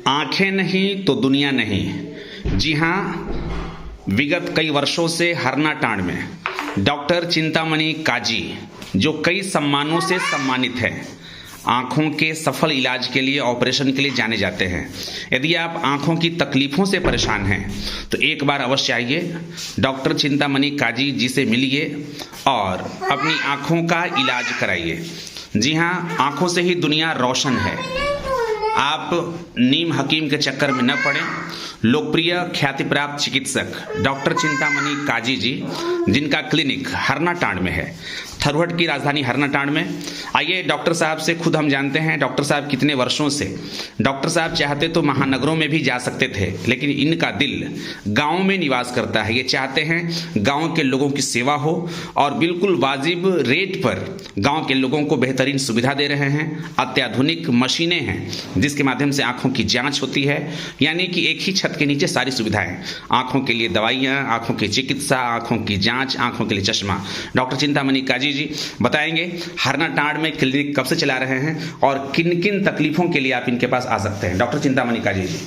आंखें नहीं तो दुनिया नहीं। जी हाँ, विगत कई वर्षों से हरनाटांड में डॉक्टर चिंतामणि काजी, जो कई सम्मानों से सम्मानित हैं, आंखों के सफल इलाज के लिए, ऑपरेशन के लिए जाने जाते हैं। यदि आप आंखों की तकलीफों से परेशान हैं तो एक बार अवश्य आइए, डॉक्टर चिंतामणि काजी जी से मिलिए और अपनी आंखों का इलाज कराइए। जी हाँ, आंखों से ही दुनिया रोशन है। आप नीम हकीम के चक्कर में न पड़ें। लोकप्रिय ख्याति प्राप्त चिकित्सक डॉक्टर चिंतामणि काजी जी, जिनका क्लिनिक हरनाटांड में है, थरवट की राजधानी हरनाटांड में। आइए डॉक्टर साहब से खुद हम जानते हैं, डॉक्टर साहब कितने वर्षों से, डॉक्टर साहब चाहते तो महानगरों में भी जा सकते थे, लेकिन इनका दिल गाँव में निवास करता है। ये चाहते हैं गाँव के लोगों की सेवा हो और बिल्कुल वाजिब रेट पर गाँव के लोगों को बेहतरीन सुविधा दे रहे हैं। अत्याधुनिक मशीनें हैं जिसके माध्यम से आंखों की जांच होती है, यानी कि एक ही छत के नीचे सारी सुविधाएं, आंखों के लिए दवाइयां, आंखों की चिकित्सा, आंखों की जांच, आंखों के लिए चश्मा। डॉक्टर चिंतामणि काजी जी बताएंगे हरनाटांड में क्लिनिक कब से चला रहे हैं और किन किन तकलीफों के लिए आप इनके पास आ सकते हैं। डॉक्टर चिंतामणि काजी जी,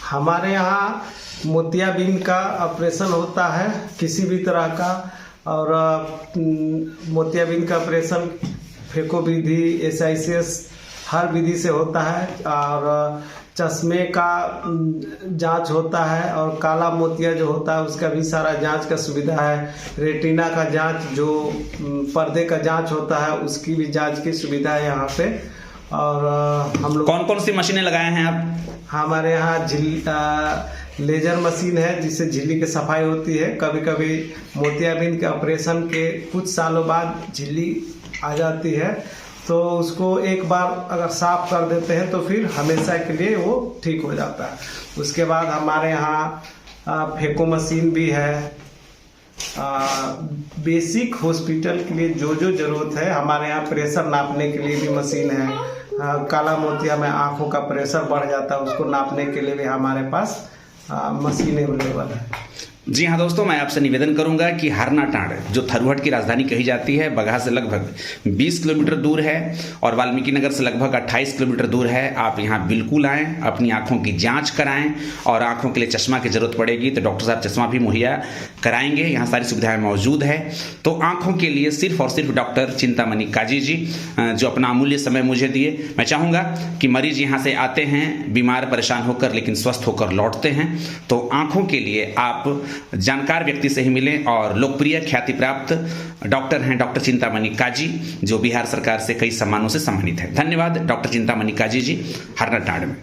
हमारे यहाँ मोतियाबिंद का ऑपरेशन होता है किसी भी तरह का, और मोतियाबिंद का ऑपरेशन फेको विधि, SICS हर विधि से होता है, और चश्मे का जांच होता है, और काला मोतिया जो होता है उसका भी सारा जांच का सुविधा है। रेटिना का जांच, जो पर्दे का जांच होता है, उसकी भी जांच की सुविधा है यहाँ पे। और हम लोग कौन कौन सी मशीनें लगाए हैं आप? हमारे यहाँ लेजर मशीन है जिससे झिल्ली की सफाई होती है। कभी कभी मोतियाबिंद के ऑपरेशन के कुछ सालों बाद झिल्ली आ जाती है, तो उसको एक बार अगर साफ कर देते हैं तो फिर हमेशा के लिए वो ठीक हो जाता है। उसके बाद हमारे यहाँ फेको मशीन भी है। बेसिक हॉस्पिटल के लिए जो जो जरूरत है, हमारे यहाँ प्रेशर नापने के लिए भी मशीन है। काला मोतिया में आंखों का प्रेशर बढ़ जाता है, उसको नापने के लिए भी हमारे पास मशीन अवेलेबल है। जी हाँ दोस्तों, मैं आपसे निवेदन करूंगा कि हरनाटांड, जो थरवट की राजधानी कही जाती है, बगहा से लगभग 20 किलोमीटर दूर है और वाल्मीकि नगर से लगभग 28 किलोमीटर दूर है। आप यहाँ बिल्कुल आएँ, अपनी आंखों की जांच कराएं, और आंखों के लिए चश्मा की जरूरत पड़ेगी तो डॉक्टर साहब चश्मा भी मुहैया कराएंगे। यहाँ सारी सुविधाएं मौजूद है। तो आंखों के लिए सिर्फ और सिर्फ डॉक्टर चिंतामणि काजी जी, जो अपना अमूल्य समय मुझे दिए। मैं चाहूँगा कि मरीज यहाँ से आते हैं बीमार परेशान होकर, लेकिन स्वस्थ होकर लौटते हैं। तो आंखों के लिए आप जानकार व्यक्ति से ही मिलें, और लोकप्रिय ख्याति प्राप्त डॉक्टर हैं डॉक्टर चिंतामणि काजी, जो बिहार सरकार से कई सम्मानों से सम्मानित है। धन्यवाद डॉक्टर चिंतामणि काजी जी, हरनाटांड में।